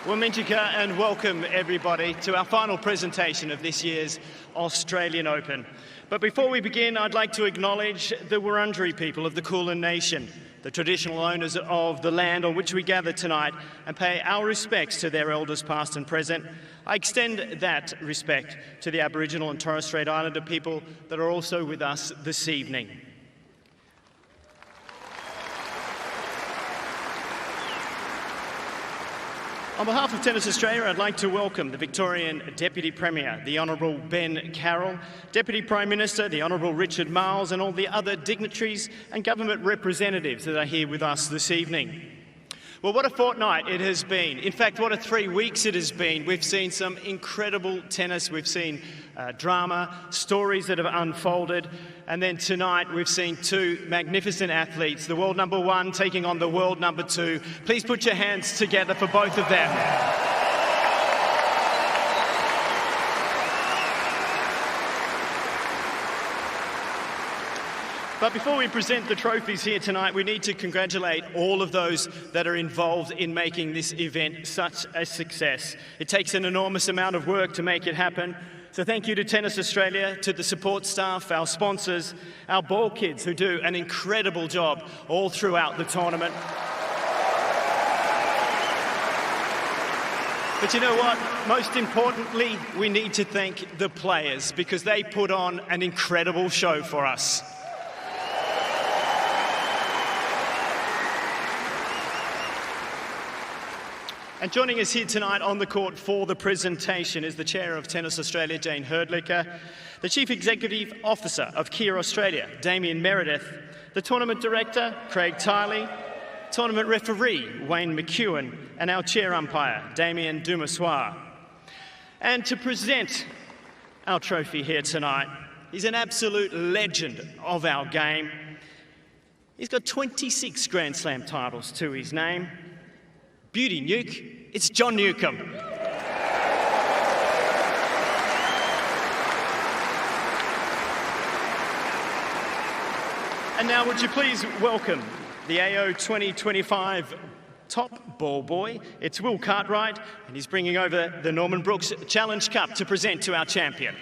Well, Minchika, and welcome everybody to our final presentation of this year's Australian Open. But before we begin, I'd like to acknowledge the Wurundjeri people of the Kulin Nation, the traditional owners of the land on which we gather tonight, and pay our respects to their elders past and present. I extend that respect to the Aboriginal and Torres Strait Islander people that are also with us this evening. On behalf of Tennis Australia, I'd like to welcome the Victorian Deputy Premier, the Honourable Ben Carroll, Deputy Prime Minister, the Honourable Richard Marles, and all the other dignitaries and government representatives that are here with us this evening. Well, what a fortnight it has been. In fact, what a 3 weeks it has been. We've seen some incredible tennis. We've seen drama, stories that have unfolded. And then tonight we've seen two magnificent athletes, the world number one taking on the world number two. Please put your hands together for both of them. But before we present the trophies here tonight, we need to congratulate all of those that are involved in making this event such a success. It takes an enormous amount of work to make it happen. So thank you to Tennis Australia, to the support staff, our sponsors, our ball kids who do an incredible job all throughout the tournament. But you know what? Most importantly, we need to thank the players because they put on an incredible show for us. And joining us here tonight on the court for the presentation is the Chair of Tennis Australia, Jane Herdlicker, the Chief Executive Officer of Kia Australia, Damien Meredith, the Tournament Director, Craig Tiley, Tournament Referee, Wayne McEwen, and our Chair Umpire, Damien Dumassoir. And to present our trophy here tonight, he's an absolute legend of our game. He's got 26 Grand Slam titles to his name. Beauty Nuke, it's John Newcombe. And now would you please welcome the AO 2025 top ball boy. It's Will Cartwright, and he's bringing over the Norman Brooks Challenge Cup to present to our champion.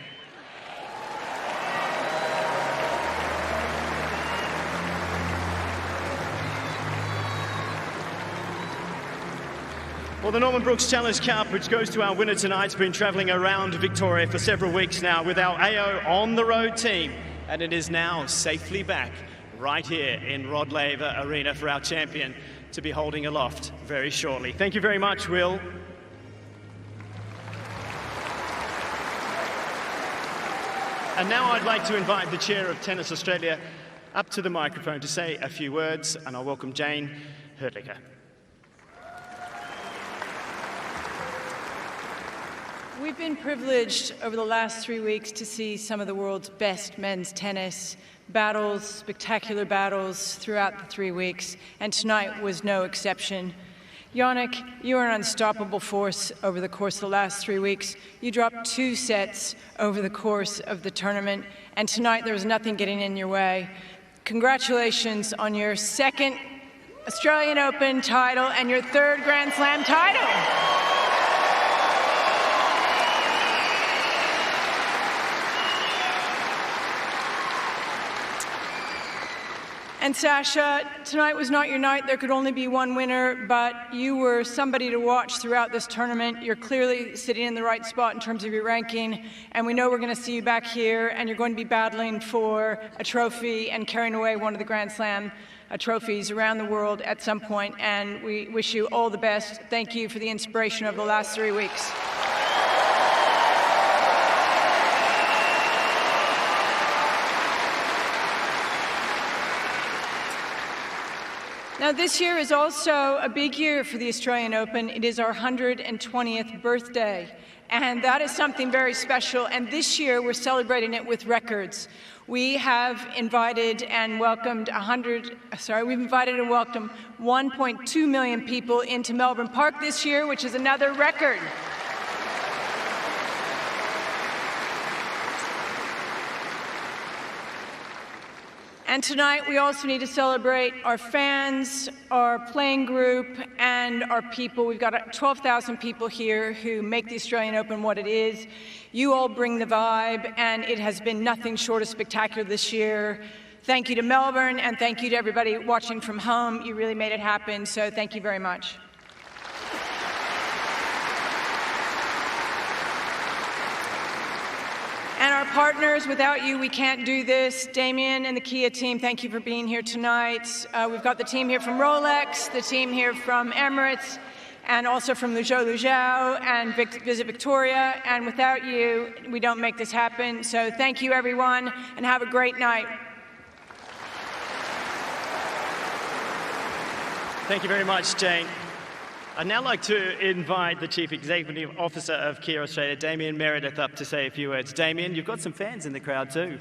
Well, the Norman Brooks Challenge Cup, which goes to our winner tonight, has been travelling around Victoria for several weeks now with our AO on-the-road team, and it is now safely back right here in Rod Laver Arena for our champion to be holding aloft very shortly. Thank you very much, Will. And now I'd like to invite the Chair of Tennis Australia up to the microphone to say a few words, and I'll welcome Jane Herdlicker. We've been privileged over the last 3 weeks to see some of the world's best men's tennis battles, spectacular battles throughout the 3 weeks, and tonight was no exception. Jannik, you are an unstoppable force over the course of the last 3 weeks. You dropped 2 sets over the course of the tournament, and tonight there was nothing getting in your way. Congratulations on your 2nd Australian Open title and your 3rd Grand Slam title. And Sasha, tonight was not your night. There could only be one winner, but you were somebody to watch throughout this tournament. You're clearly sitting in the right spot in terms of your ranking, and we know we're going to see you back here, and you're going to be battling for a trophy and carrying away one of the Grand Slam trophies around the world at some point, and we wish you all the best. Thank you for the inspiration of the last 3 weeks. Now, this year is also a big year for the Australian Open. It is our 120th birthday, and that is something very special. And this year, we're celebrating it with records. We have invited and welcomed 1.2 million people into Melbourne Park this year, which is another record. And tonight, we also need to celebrate our fans, our playing group, and our people. We've got 12,000 people here who make the Australian Open what it is. You all bring the vibe, and it has been nothing short of spectacular this year. Thank you to Melbourne, and thank you to everybody watching from home. You really made it happen, so thank you very much. And our partners, without you, we can't do this. Damien and the Kia team, thank you for being here tonight. We've got the team here from Rolex, the team here from Emirates, and also from Luzhou and Visit Victoria. And without you, we don't make this happen. So thank you, everyone, and have a great night. Thank you very much, Jane. I'd now like to invite the Chief Executive Officer of Kia Australia, Damien Meredith, up to say a few words. Damien, you've got some fans in the crowd too.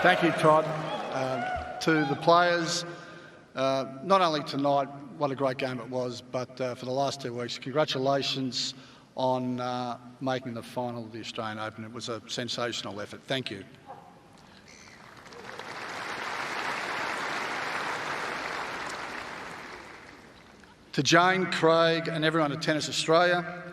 Thank you, Todd. To the players, not only tonight, what a great game it was, but for the last 2 weeks, congratulations on making the final of the Australian Open. It was a sensational effort. Thank you. To Jane, Craig and everyone at Tennis Australia,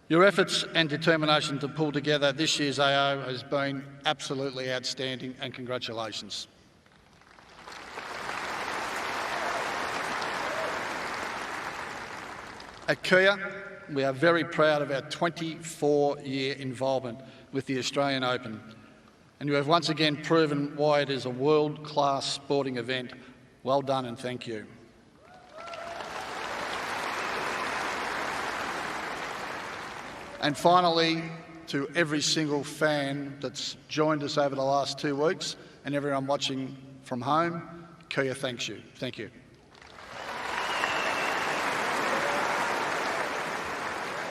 your efforts and determination to pull together this year's AO has been absolutely outstanding, and congratulations. At Kia, we are very proud of our 24-year involvement with the Australian Open, and you have once again proven why it is a world-class sporting event. Well done and thank you. And finally, to every single fan that's joined us over the last 2 weeks and everyone watching from home, Kia thanks you. Thank you.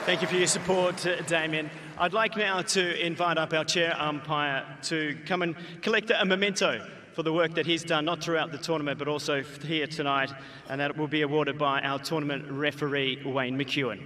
Thank you for your support, Damien. I'd like now to invite up our chair umpire to come and collect a memento for the work that he's done, not throughout the tournament, but also here tonight, and that will be awarded by our tournament referee, Wayne McEwen.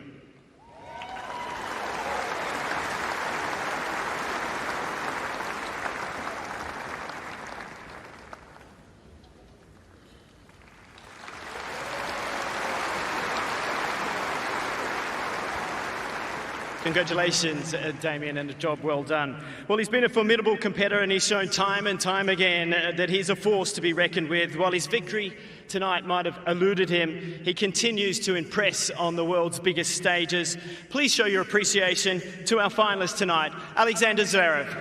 Congratulations, Damien, and a job well done. Well, he's been a formidable competitor, and he's shown time and time again that he's a force to be reckoned with. While his victory tonight might have eluded him, he continues to impress on the world's biggest stages. Please show your appreciation to our finalists tonight, Alexander Zverev.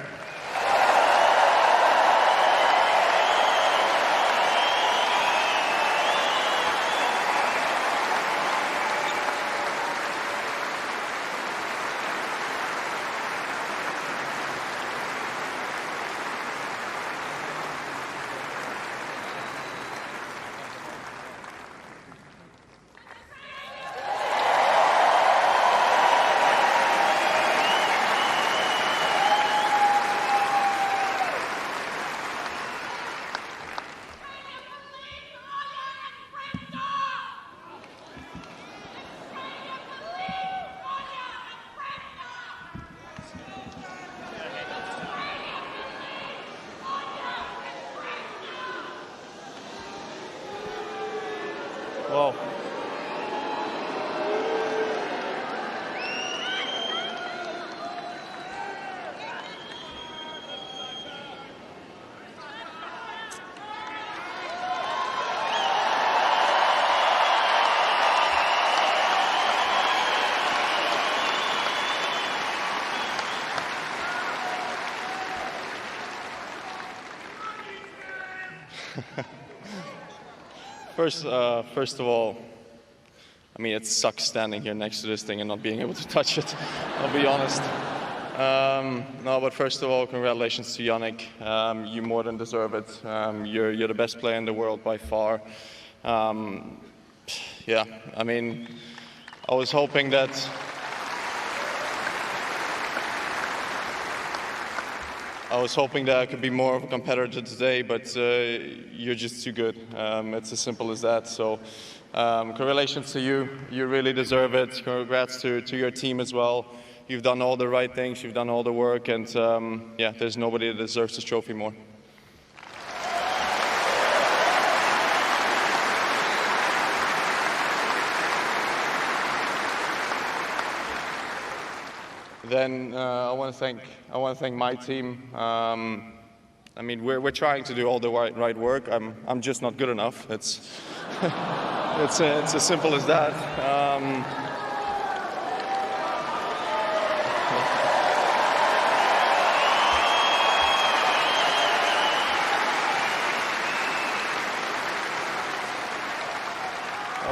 Whoa. First of all, I mean, it sucks standing here next to this thing and not being able to touch it, I'll be honest. No, but first of all, congratulations to Jannik. You more than deserve it. You're the best player in the world by far. Yeah, I mean, I was hoping that I could be more of a competitor today, but you're just too good. It's as simple as that. So congratulations to you. You really deserve it. Congrats to your team as well. you've done all the right things, you've done all the work, and yeah, there's nobody that deserves this trophy more. Then I want to thank my team. I mean, we're trying to do all the right work. I'm just not good enough. It's it's as simple as that.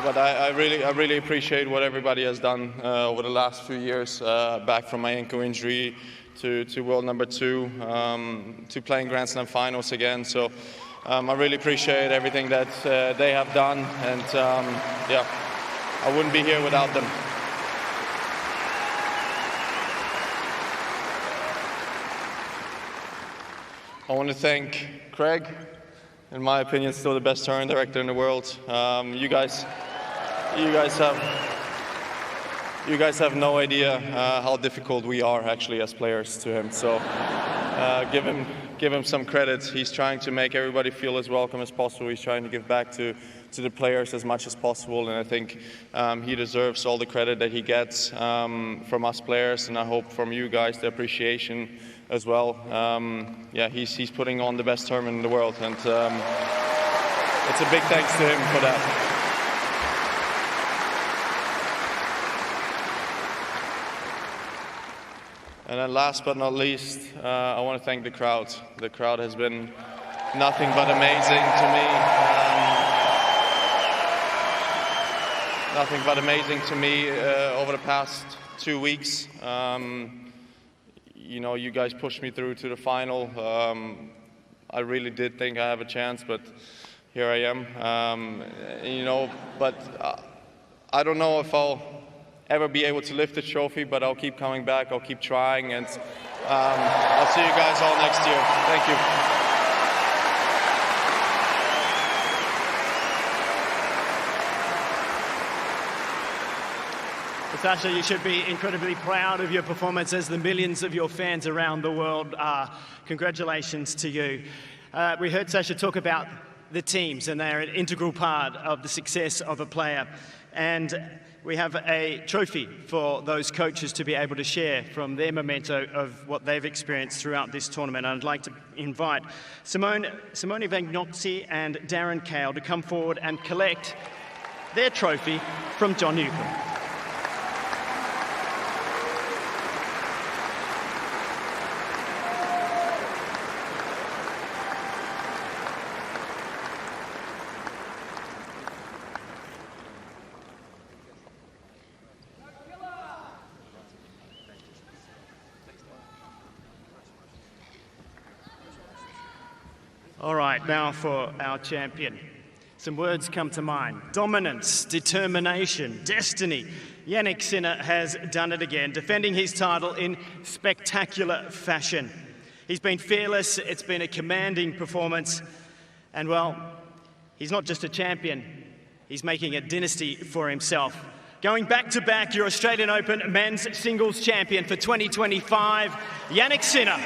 But I really appreciate what everybody has done over the last few years, back from my ankle injury to world number 2, to playing Grand Slam finals again. So I really appreciate everything that they have done, and yeah, I wouldn't be here without them. I want to thank Craig, in my opinion, still the best tournament director in the world. You guys have no idea how difficult we are actually as players to him. So give him some credit. He's trying to make everybody feel as welcome as possible. He's trying to give back to the players as much as possible, and I think he deserves all the credit that he gets from us players, and I hope from you guys the appreciation as well. Yeah, he's putting on the best tournament in the world, and it's a big thanks to him for that. And then last but not least, I want to thank the crowd. The crowd has been nothing but amazing to me. Nothing but amazing to me over the past 2 weeks. You know, you guys pushed me through to the final. I really did think I have a chance, but here I am. You know, but I don't know if I'll ever be able to lift the trophy, but I'll keep coming back, I'll keep trying, and I'll see you guys all next year. Thank you. Sasha, you should be incredibly proud of your performance, as the millions of your fans around the world are. Congratulations to you. We heard Sasha talk about the teams, and they're an integral part of the success of a player. And we have a trophy for those coaches to be able to share from their memento of what they've experienced throughout this tournament. I'd like to invite Simone Vagnozzi and Darren Cain to come forward and collect their trophy from John Newcombe. All right, now for our champion. Some words come to mind. Dominance, determination, destiny. Jannik Sinner has done it again, defending his title in spectacular fashion. He's been fearless, it's been a commanding performance, and well, he's not just a champion, he's making a dynasty for himself. Going back-to-back, your Australian Open men's singles champion for 2025, Jannik Sinner.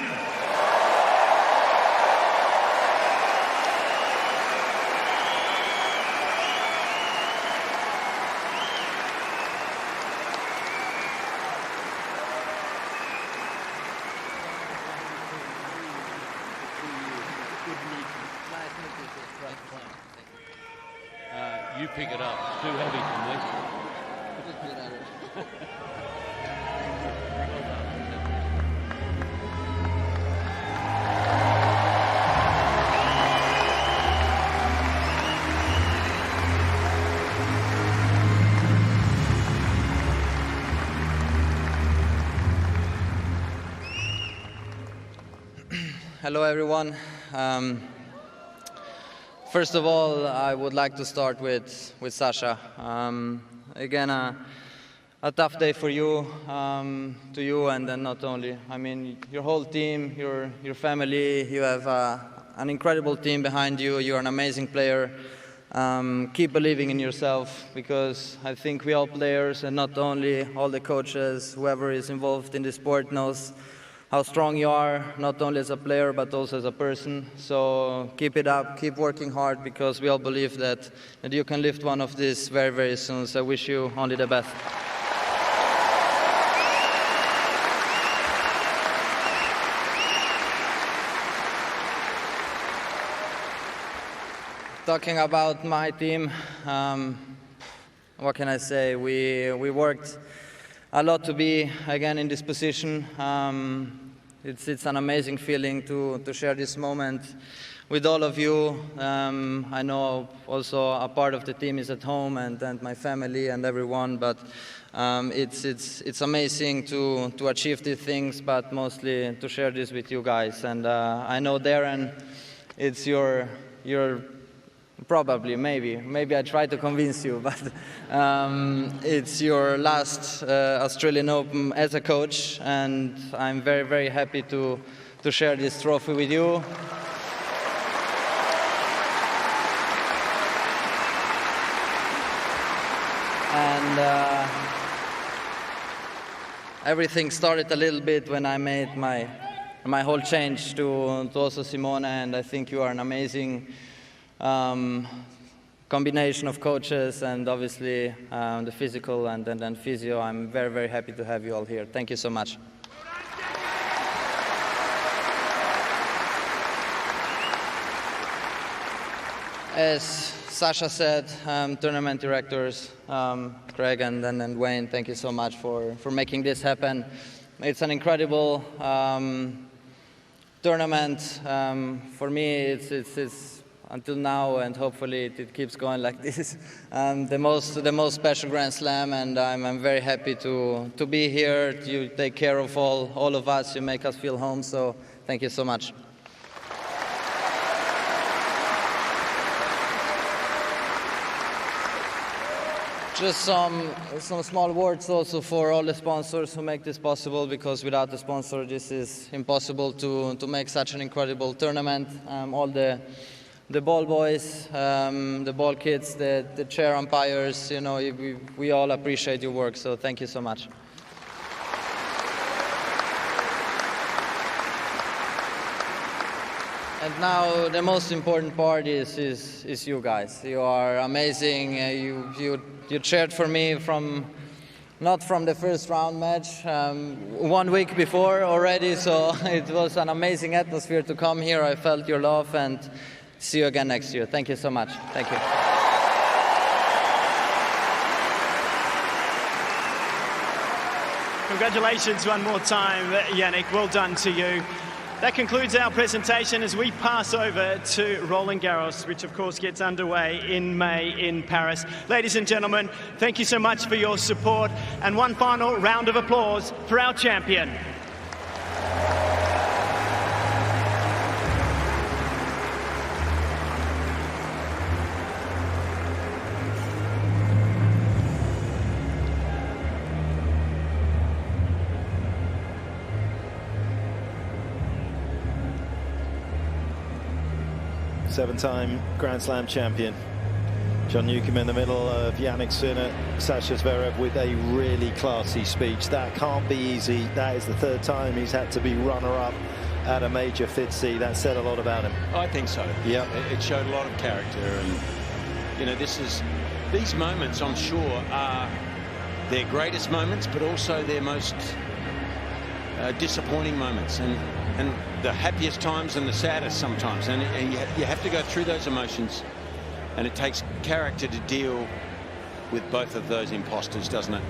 You pick it up. It's too heavy for me. Hello, everyone. First of all, I would like to start with Sasha. Again, a tough day for you, to you, and then not only. I mean, your whole team, your family. You have an incredible team behind you. You're an amazing player. keep believing in yourself, because I think we all players, and not only all the coaches, whoever is involved in the sport knows how strong you are, not only as a player but also as a person. So keep it up, keep working hard, because we all believe that you can lift one of these very, very soon. So I wish you only the best. Talking about my team, what can I say? We worked a lot to be again in this position. It's an amazing feeling to share this moment with all of you. I know also a part of the team is at home, and my family and everyone, but it's amazing to achieve these things, but mostly to share this with you guys. And I know, Darren, it's your probably, maybe I try to convince you, but it's your last Australian Open as a coach, and I'm very, very happy to share this trophy with you. And everything started a little bit when I made my whole change to also Simona, and I think you are an amazing combination of coaches, and obviously the physical and then physio. I'm very, very happy to have you all here. Thank you so much. As Sasha said, tournament directors, Craig and Wayne, thank you so much for making this happen. It's an incredible tournament. For me, it's until now, and hopefully it keeps going like this, the most special Grand Slam, and I'm very happy to be here. You take care of all of us. You make us feel home. So thank you so much. Just some small words also for all the sponsors who make this possible, because without the sponsor this is impossible to make such an incredible tournament. All the ball boys, the ball kids, the chair umpires, you know, we all appreciate your work, so thank you so much. And now the most important part is you guys. You are amazing. You cheered for me not from the first round match, 1 week before already, so it was an amazing atmosphere to come here. I felt your love, and see you again next year. Thank you so much. Thank you. Congratulations one more time, Jannik. Well done to you. That concludes our presentation as we pass over to Roland Garros, which of course gets underway in May in Paris. Ladies and gentlemen, thank you so much for your support, and one final round of applause for our champion. Seven-time Grand Slam champion. John Newcombe in the middle of Jannik Sinner, Sasha Zverev with a really classy speech. That can't be easy. That is the third time he's had to be runner-up at a major FIDC. That said a lot about him. I think so. Yeah. It showed a lot of character, and you know, these moments, I'm sure, are their greatest moments, but also their most disappointing moments, and the happiest times and the saddest sometimes, and you have to go through those emotions, and it takes character to deal with both of those imposters, doesn't it?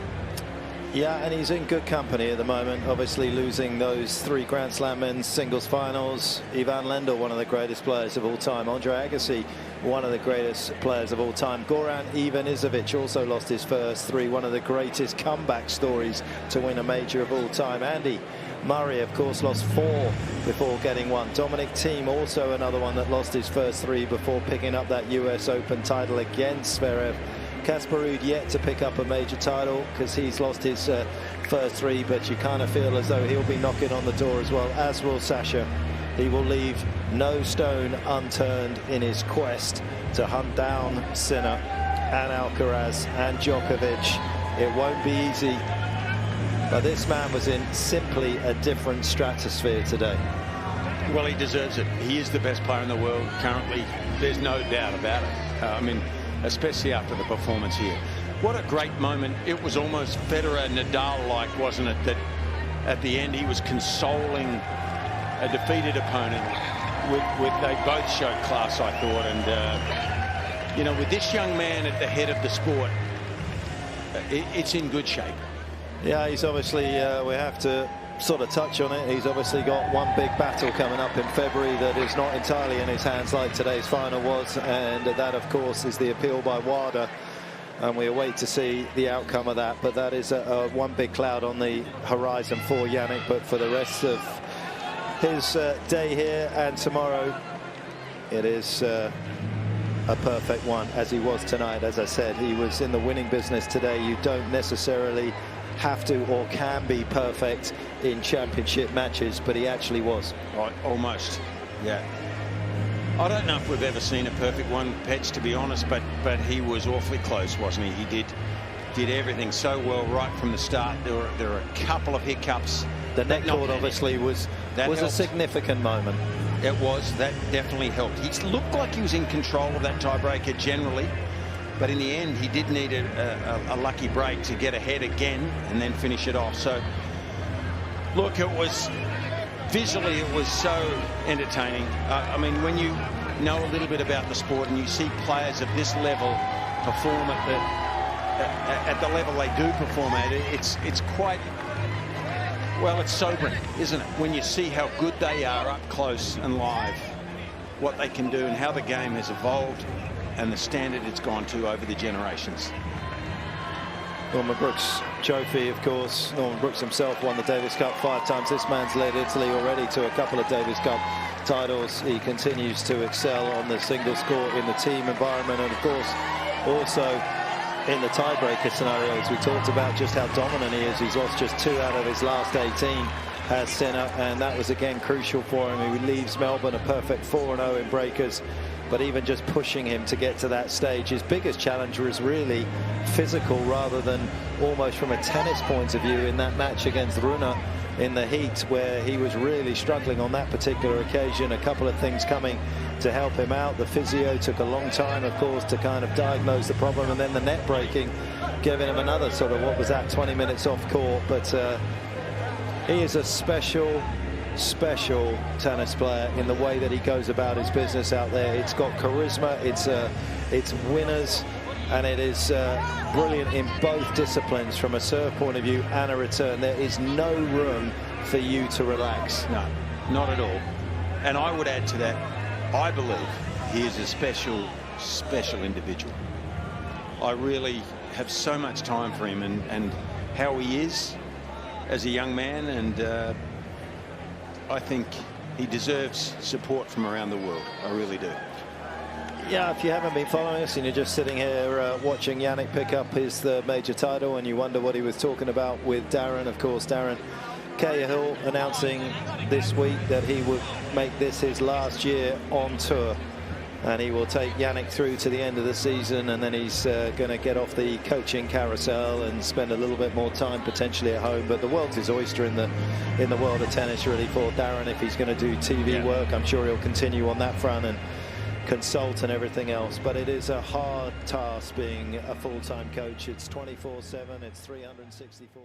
Yeah, and he's in good company at the moment, obviously losing those 3 Grand Slam men's singles finals. Ivan Lendl, one of the greatest players of all time. Andre Agassi, one of the greatest players of all time. Goran Ivanisevic also lost his first 3, one of the greatest comeback stories to win a major of all time. Andy Murray, of course, lost 4 before getting 1. Dominic Thiem, also another one that lost his first 3 before picking up that US Open title against Zverev. Casper Ruud yet to pick up a major title because he's lost his first 3, but you kind of feel as though he'll be knocking on the door as well, as will Sasha. He will leave no stone unturned in his quest to hunt down Sinner and Alcaraz and Djokovic. It won't be easy, but this man was in simply a different stratosphere today. Well, he deserves it. He is the best player in the world currently. There's no doubt about it. I mean, especially after the performance here. What a great moment. It was almost Federer-Nadal-like, wasn't it? That at the end he was consoling a defeated opponent. They both showed class, I thought. And, you know, with this young man at the head of the sport, it's in good shape. Yeah, he's obviously, we have to sort of touch on it. He's obviously got one big battle coming up in February that is not entirely in his hands like today's final was, and that of course is the appeal by WADA, and we await to see the outcome of that. But that is one big cloud on the horizon for Jannik. But for the rest of his day here and tomorrow, it is a perfect one, as he was tonight. As I said, he was in the winning business today. You don't necessarily have to or can be perfect in championship matches, but he actually was. Right, almost, yeah. I don't know if we've ever seen a perfect one, Petch, to be honest, but he was awfully close, wasn't he? He did everything so well right from the start. There were a couple of hiccups. The net cord obviously was a significant moment. It was. That definitely helped. He looked like he was in control of that tiebreaker generally, but in the end he did need a lucky break to get ahead again and then finish it off. So look, visually it was so entertaining. I mean, when you know a little bit about the sport and you see players of this level perform at the level they do perform at, it's quite, well, it's sobering, isn't it? When you see how good they are up close and live, what they can do and how the game has evolved and the standard it's gone to over the generations. Norman Brooks trophy, of course. Norman Brooks himself won the Davis Cup 5 times. This man's led Italy already to a couple of Davis Cup titles. He continues to excel on the singles court, in the team environment, and of course also in the tiebreaker scenarios. We talked about just how dominant he is. He's lost just 2 out of his last 18 as Sinner, and that was again crucial for him. He leaves Melbourne a perfect 4-0 in breakers. But even just pushing him to get to that stage, his biggest challenge was really physical rather than almost from a tennis point of view in that match against Runa in the heat, where he was really struggling on that particular occasion. A couple of things coming to help him out. The physio took a long time, of course, to kind of diagnose the problem, and then the net breaking, giving him another sort of, what was that, 20 minutes off court. But he is a special tennis player in the way that he goes about his business out there. It's got charisma, it's winners, and it is brilliant in both disciplines, from a serve point of view and a return. There is no room for you to relax. No, not at all. And I would add to that, I believe he is a special individual. I really have so much time for him and how he is as a young man, and I think he deserves support from around the world. I really do. Yeah, if you haven't been following us and you're just sitting here watching Jannik pick up his major title, and you wonder what he was talking about with Darren, of course, Darren Cahill announcing this week that he would make this his last year on tour, and he will take Jannik through to the end of the season, and then he's going to get off the coaching carousel and spend a little bit more time potentially at home. But the world's his oyster in the world of tennis, really, for Darren. If he's going to do TV work, I'm sure he'll continue on that front and consult and everything else. But it is a hard task being a full-time coach. It's 24/7, it's 364.